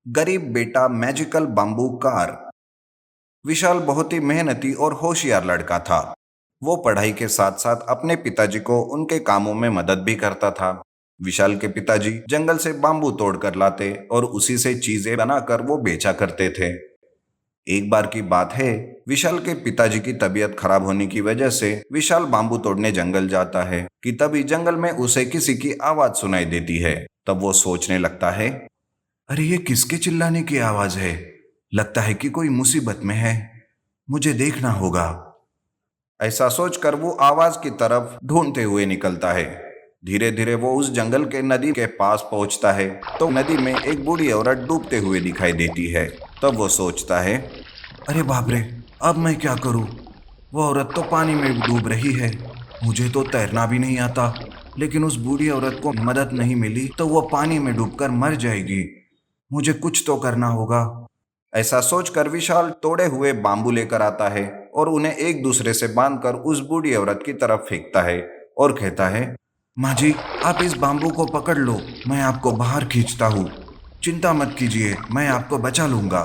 गरीब बेटा magical bamboo car. विशाल बहुत ही मेहनती और होशियार लड़का था। वो पढ़ाई के साथ साथ अपने पिताजी को उनके कामों में मदद भी करता था। विशाल के पिताजी जंगल से बाम्बू तोड़कर लाते और उसी से चीजें बनाकर वो बेचा करते थे। एक बार की बात है, विशाल के पिताजी की तबीयत खराब होने की वजह से विशाल बाम्बू तोड़ने जंगल जाता है कि तभी जंगल में उसे किसी की आवाज सुनाई देती है। तब वो सोचने लगता है, अरे ये किसके चिल्लाने की आवाज है? लगता है कि कोई मुसीबत में है, मुझे देखना होगा। ऐसा सोचकर वो आवाज की तरफ ढूंढते हुए निकलता है। धीरे धीरे वो उस जंगल के नदी के पास पहुंचता है तो नदी में एक बूढ़ी औरत डूबते हुए दिखाई देती है। तब वो सोचता है, अरे बाप रे, अब मैं क्या करूं? वो औरत तो पानी में डूब रही है, मुझे तो तैरना भी नहीं आता। लेकिन उस बूढ़ी औरत को मदद नहीं मिली तो वो पानी में डूबकर मर जाएगी। मुझे कुछ तो करना होगा। ऐसा सोचकर विशाल तोड़े हुए बांबू लेकर आता है और उन्हें एक दूसरे से बांधकर उस बूढ़ी औरत की तरफ फेंकता है और कहता है, माँ जी, आप इस बांबू को पकड़ लो, मैं आपको बाहर खींचता हूँ। चिंता मत कीजिए, मैं आपको बचा लूंगा।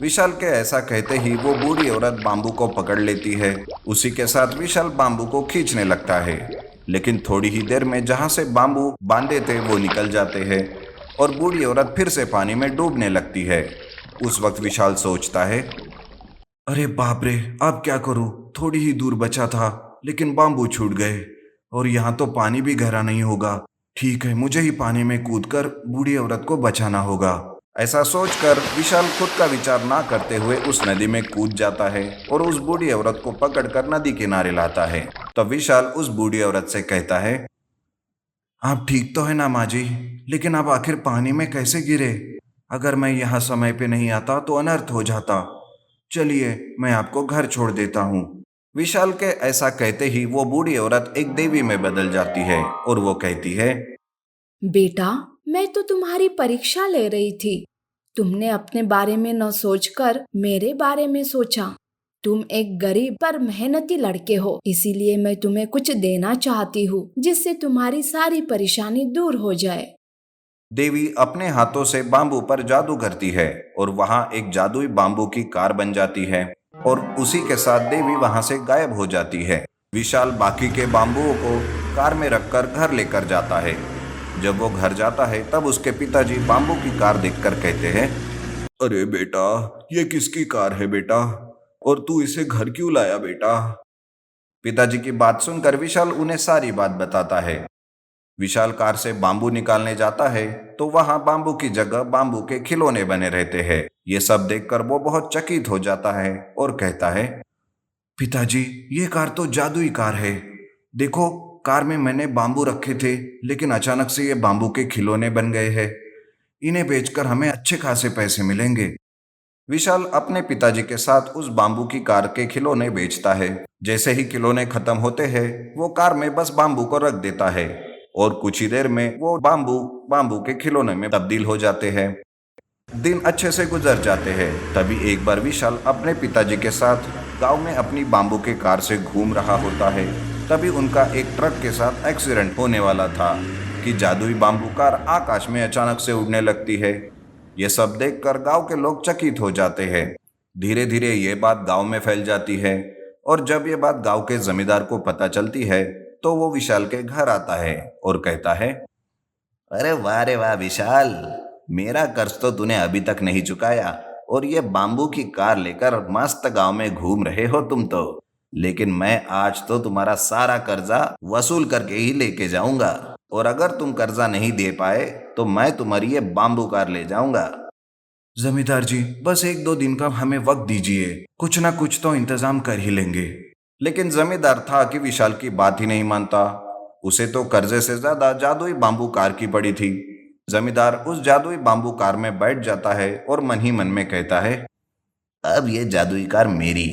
विशाल के ऐसा कहते ही वो बूढ़ी औरत बांबू को पकड़ लेती है। उसी के साथ विशाल बांबू को खींचने लगता है, लेकिन थोड़ी ही देर में जहां से बांबू बांधे थे वो निकल जाते हैं और बूढ़ी औरत फिर से पानी में डूबने लगती है। उस वक्त विशाल सोचता है, अरे बाप रे, अब क्या करूं? थोड़ी ही दूर बचा था लेकिन बांबू छूट गए और यहाँ तो पानी भी गहरा नहीं होगा। ठीक है, मुझे ही पानी में कूदकर बूढ़ी औरत को बचाना होगा। ऐसा सोचकर विशाल खुद का विचार ना करते हुए उस नदी में कूद जाता है और उस बूढ़ी औरत को पकड़कर नदी किनारे लाता है। तब विशाल उस बूढ़ी औरत से कहता है, आप ठीक तो है ना माँ जी? लेकिन आप आखिर पानी में कैसे गिरे? अगर मैं यहाँ समय पे नहीं आता तो अनर्थ हो जाता। चलिए, मैं आपको घर छोड़ देता हूँ। विशाल के ऐसा कहते ही वो बूढ़ी औरत एक देवी में बदल जाती है और वो कहती है, बेटा, मैं तो तुम्हारी परीक्षा ले रही थी। तुमने अपने बारे में न सोचकर मेरे बारे में सोचा। तुम एक गरीब पर मेहनती लड़के हो, इसीलिए मैं तुम्हें कुछ देना चाहती हूँ जिससे तुम्हारी सारी परेशानी दूर हो जाए। देवी अपने हाथों से बांबू पर जादू करती है और वहां एक जादुई बांबू की कार बन जाती है और उसी के साथ देवी वहां से गायब हो जाती है। विशाल बाकी के बांबुओं को कार में रखकर घर लेकर जाता है। जब वो घर जाता है तब उसके पिताजी बांबू की कार देखकर कहते हैं, अरे बेटा, ये किसकी कार है बेटा? और तू इसे घर क्यों लाया बेटा? पिताजी की बात सुनकर विशाल उन्हें सारी बात बताता है। विशाल कार से बांबू निकालने जाता है तो वहां बांबू की जगह बांबू के खिलौने बने रहते हैं। ये सब देखकर वो बहुत चकित हो जाता है और कहता है, पिताजी, ये कार तो जादुई कार है। देखो, कार में मैंने बांबू रखे थे लेकिन अचानक से ये बांबू के खिलौने बन गए हैं। इन्हें बेचकर हमें अच्छे खासे पैसे मिलेंगे। विशाल अपने पिताजी के साथ उस बांबू की कार के खिलौने बेचता है। जैसे ही खिलौने खत्म होते हैं वो कार में बस बांबू को रख देता है और कुछ ही देर में वो बांबू बांबू के खिलौने में तब्दील हो जाते हैं। दिन अच्छे से गुजर जाते हैं। तभी एक बार विशाल अपने पिताजी के साथ गांव में अपनी बांबू के कार से घूम रहा होता है। तभी उनका एक ट्रक के साथ एक्सीडेंट होने वाला था कि जादुई बांबू कार आकाश में अचानक से उड़ने लगती है। ये सब देखकर गांव के लोग चकित हो जाते हैं। धीरे धीरे ये बात गांव में फैल जाती है और जब ये बात गांव के जमींदार को पता चलती है तो वो विशाल के घर आता है और कहता है, अरे वाह रे वाह विशाल, मेरा कर्ज तो तूने अभी तक नहीं चुकाया और ये बांबू की कार लेकर मस्त गांव में घूम रहे हो तुम तो। लेकिन मैं आज तो तुम्हारा सारा कर्जा वसूल करके ही लेके जाऊंगा और अगर तुम कर्जा नहीं दे पाए तो मैं तुम्हारी ये बांबू कार ले जाऊंगा। जमींदार जी, बस एक दो दिन का हमें वक्त दीजिए, कुछ ना कुछ तो इंतजाम कर ही लेंगे। लेकिन जमींदार था कि विशाल की बात ही नहीं मानता। उसे तो कर्जे से ज्यादा जादुई बांबू कार की पड़ी थी। जमींदार उस जादुई बांबू कार में बैठ जाता है और मन ही मन में कहता है, अब ये जादुई कार मेरी।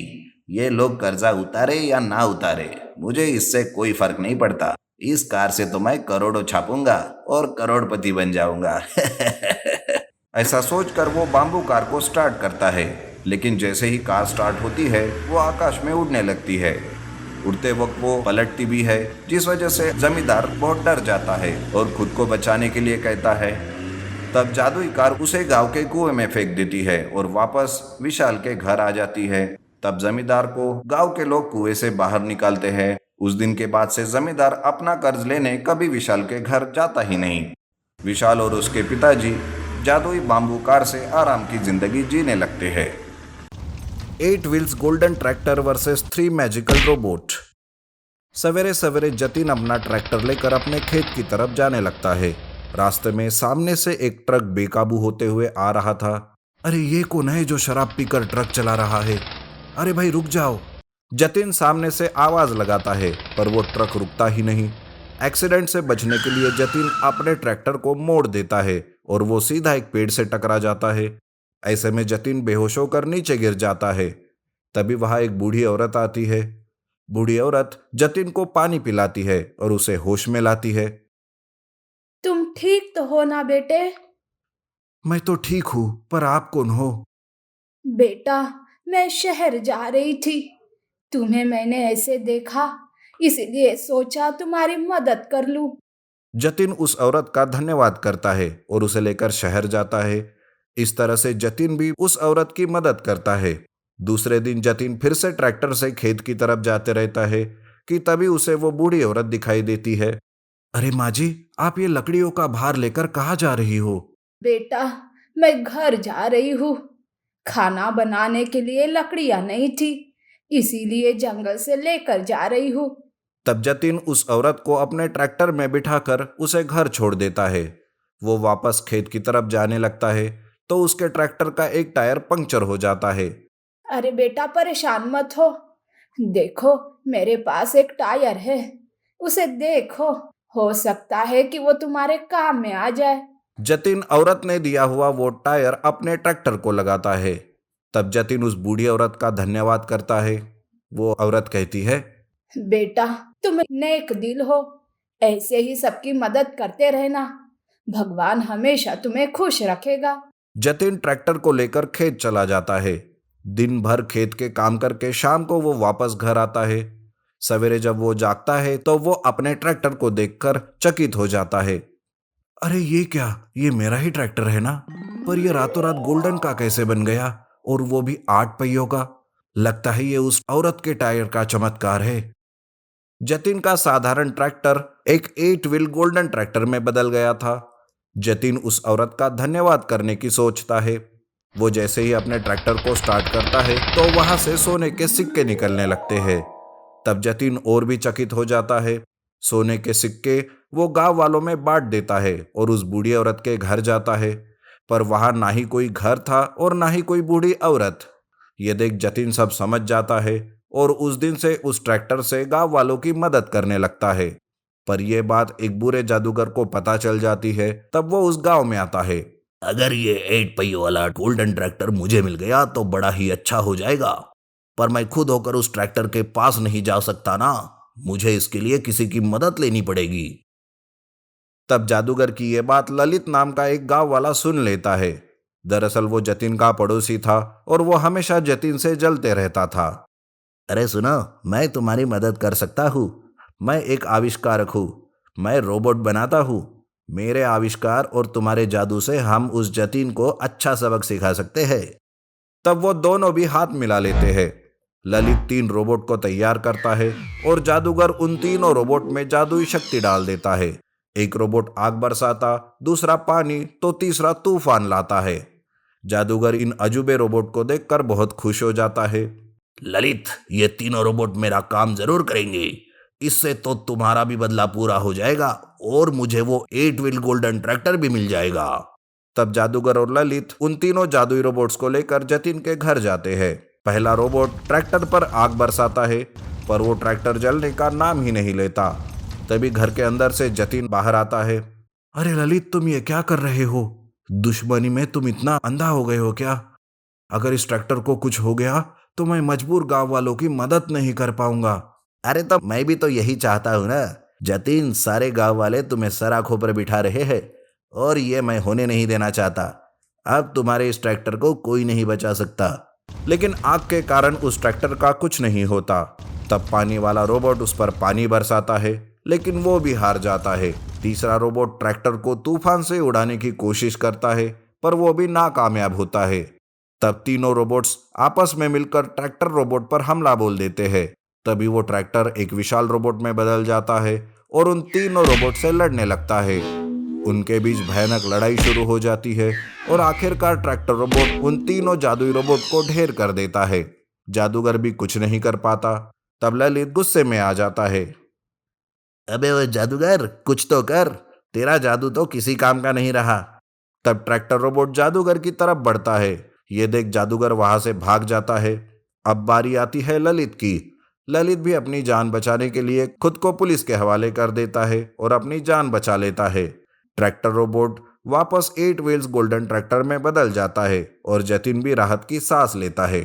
ये लोग कर्जा उतारे या ना उतारे, मुझे इससे कोई फर्क नहीं पड़ता। इस कार से तो मैं करोड़ों छापूंगा और करोड़पति बन जाऊंगा। ऐसा सोचकर वो बांबू कार को स्टार्ट करता है, लेकिन जैसे ही कार स्टार्ट होती है वो आकाश में उड़ने लगती है। उड़ते वक्त वो पलटती भी है, जिस वजह से जमींदार बहुत डर जाता है और खुद को बचाने के लिए कहता है, तब जादुई कार उसे गांव के कुएं में फेंक देती है और वापस विशाल के घर आ जाती है। तब जमींदार को गांव के लोग कुएं से बाहर निकालते हैं। उस दिन के बाद से जमींदार अपना कर्ज लेने कभी विशाल के घर जाता ही नहीं। विशाल और उसके पिताजी जादुई बाम्बू कार से आराम की जिंदगी जीने लगते हैं। 8 wheels golden tractor versus 3 magical robot. सवेरे सवेरे जतिन अपना ट्रैक्टर लेकर अपने खेत की तरफ जाने लगता है। रास्ते में सामने से एक ट्रक बेकाबू होते हुए आ रहा था। अरे ये कौन है जो शराब पीकर ट्रक चला रहा है? अरे भाई रुक जाओ। जतिन सामने से आवाज लगाता है पर वो ट्रक रुकता ही नहीं। एक्सीडेंट से बचने के लिए जतिन अपने ट्रैक्टर को मोड़ देता है और वो सीधा एक पेड़ से टकरा जाता है। ऐसे में जतिन बेहोश होकर नीचे गिर जाता है। तभी वहां एक बूढ़ी औरत आती है। बूढ़ी औरत जतिन को पानी पिलाती है और उसे होश में लाती है। तुम ठीक तो हो ना बेटे? मैं तो ठीक हूँ, पर आप कौन हो? बेटा, मैं शहर जा रही थी। तुम्हें मैंने ऐसे देखा, इसलिए सोचा तुम्हारी मदद कर लूं। जतिन उस औरत का धन्यवाद करता है और उसे लेकर शहर जाता है। इस तरह से जतिन भी उस औरत की मदद करता है। दूसरे दिन जतिन फिर से ट्रैक्टर से खेत की तरफ जाते रहता है कि तभी उसे वो बूढ़ी औरत दिखाई देती है। अरे माँ जी, आप ये लकड़ियों का भार लेकर कहाँ जा रही हो? बेटा, मैं घर जा रही हूँ। खाना बनाने के लिए लकड़ियां नहीं थी, इसीलिए जंगल से लेकर जा रही हूँ। तब जतिन उस औरत को अपने ट्रैक्टर में बिठाकर उसे घर छोड़ देता है। वो वापस खेत की तरफ जाने लगता है तो उसके ट्रैक्टर का एक टायर पंक्चर हो जाता है। अरे बेटा, परेशान मत देखो मेरे पास एक टायर है, उसे देखो, हो सकता है कि वो तुम्हारे काम में आ जाए। जतिन औरत ने दिया हुआ वो टायर अपने ट्रैक्टर को लगाता है। तब जतिन उस बूढ़ी औरत का धन्यवाद करता है। वो औरत कहती है, बेटा, तुम नेक दिल हो, ऐसे ही सबकी मदद करते रहना, भगवान हमेशा तुम्हें खुश रखेगा। जतिन ट्रैक्टर को लेकर खेत चला जाता है। दिन भर खेत के काम करके शाम को वो वापस घर आता है। सवेरे जब वो जागता है तो वो अपने ट्रैक्टर को देखकर चकित हो जाता है। अरे ये क्या, ये मेरा ही ट्रैक्टर है ना? पर ये रातों रात गोल्डन का कैसे बन गया, और वो भी 8 पहियों का? लगता है ये उस औरत के टायर का चमत्कार है। जतिन का साधारण ट्रैक्टर एक 8 व्हील गोल्डन ट्रैक्टर में बदल गया था। जतिन उस औरत का धन्यवाद करने की सोचता है। वो जैसे ही अपने ट्रैक्टर को स्टार्ट करता है तो वहां से सोने के सिक्के निकलने लगते हैं। तब जतिन और भी चकित हो जाता है। सोने के सिक्के वो गांव वालों में बांट देता है और उस बूढ़ी औरत के घर जाता है। पर वहां ना ही कोई घर था और ना ही कोई बूढ़ी औरत। ये देख जतिन सब समझ जाता है और उस दिन से उस ट्रैक्टर से गांव वालों की मदद करने लगता है। पर यह बात एक बुरे जादूगर को पता चल जाती है। तब वो उस गांव में आता है। अगर ये 8 पहियों वाला गोल्डन ट्रैक्टर मुझे मिल गया तो बड़ा ही अच्छा हो जाएगा, पर मैं खुद होकर उस ट्रैक्टर के पास नहीं जा सकता ना, मुझे इसके लिए किसी की मदद लेनी पड़ेगी। तब जादूगर की यह बात ललित नाम का एक गांव वाला सुन लेता है। दरअसल वो जतिन का पड़ोसी था और वो हमेशा जतिन से जलते रहता था। अरे सुनो, मैं तुम्हारी मदद कर सकता हूँ। मैं एक आविष्कारक हूँ, मैं रोबोट बनाता हूँ। मेरे आविष्कार और तुम्हारे जादू से हम उस जतिन को अच्छा सबक सिखा सकते हैं। तब वो दोनों भी हाथ मिला लेते हैं। ललित 3 रोबोट को तैयार करता है और जादूगर उन तीनों रोबोट में जादुई शक्ति डाल देता है। एक रोबोट आग बरसाता, दूसरा पानी, तो तीसरा तूफान लाता है। जादूगर इन अजूबे रोबोट को देखकर बहुत खुश हो जाता है। ललित, ये तीनों रोबोट मेरा काम जरूर करेंगे। इससे तो तुम्हारा भी बदला पूरा हो जाएगा और मुझे वो 8 व्हील गोल्डन ट्रैक्टर भी मिल जाएगा। तब जादूगर और ललित उन तीनों जादुई रोबोट्स को लेकर जतिन के घर जाते हैं। पहला रोबोट ट्रैक्टर पर आग बरसाता है, पर वो ट्रैक्टर जलने का नाम ही नहीं लेता। तभी घर के अंदर से जतिन बाहर आता है। अरे ललित, तुम ये क्या कर रहे हो? दुश्मनी में तुम इतना अंधा हो गए हो क्या? अगर इस ट्रैक्टर को कुछ हो गया तो मैं मजबूर गांव वालों की मदद नहीं कर पाऊंगा। अरे तो मैं भी तो यही चाहता हूँ ना जतिन, सारे गांव वाले तुम्हें सर आंखों पर बिठा रहे हैं और ये मैं होने नहीं देना चाहता। अब तुम्हारे इस ट्रैक्टर को कोई नहीं बचा सकता। लेकिन आग के कारण उस ट्रैक्टर का कुछ नहीं होता। तब पानी वाला रोबोट उस पर पानी बरसाता है लेकिन वो भी हार जाता है। तीसरा रोबोट ट्रैक्टर को तूफान से उड़ाने की कोशिश करता है, पर वो भी नाकामयाब होता है। तब तीनों रोबोट्स आपस में मिलकर ट्रैक्टर रोबोट पर हमला बोल देते हैं। तभी वो ट्रैक्टर एक विशाल रोबोट में बदल जाता है और उन तीनों रोबोट से लड़ने लगता है। उनके बीच भयानक लड़ाई शुरू हो जाती है और आखिरकार ट्रैक्टर रोबोट उन तीनों जादुई रोबोट को ढेर कर देता है। जादूगर भी कुछ नहीं कर पाता। तब ललित गुस्से में आ जाता है। अबे वो जादूगर, कुछ तो कर, तेरा जादू तो किसी काम का नहीं रहा। तब ट्रैक्टर रोबोट जादूगर की तरफ बढ़ता है। ये देख जादूगर वहां से भाग जाता है। अब बारी आती है ललित की। ललित भी अपनी जान बचाने के लिए खुद को पुलिस के हवाले कर देता है और अपनी जान बचा लेता है। ट्रैक्टर रोबोट वापस 8 व्हील्स गोल्डन ट्रैक्टर में बदल जाता है और जतिन भी राहत की सांस लेता है।